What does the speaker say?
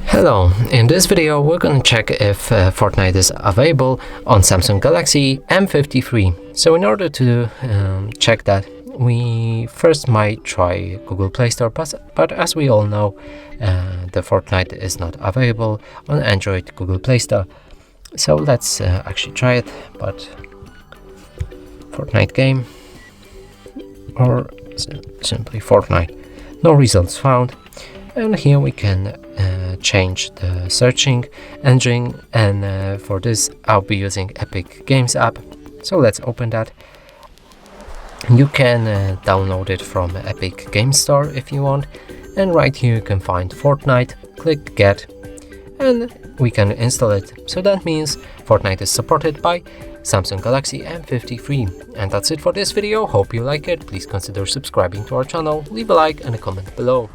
Hello, in this video we're gonna check if Fortnite is available on Samsung Galaxy M53. So in order to check that, we first might try Google Play Store, but as we all know, the Fortnite is not available on Android Google Play Store. So let's actually try it, but Fortnite Game or simply Fortnite. No results found. And here we can change the searching engine, and for this I'll be using Epic Games app. So let's open that. You can download it from Epic Games Store if you want, and right here you can find Fortnite. Click Get and we can install it. So that means Fortnite is supported by Samsung Galaxy M53. And that's it for this video. Hope you like it. Please consider subscribing to our channel, leave a like and a comment below.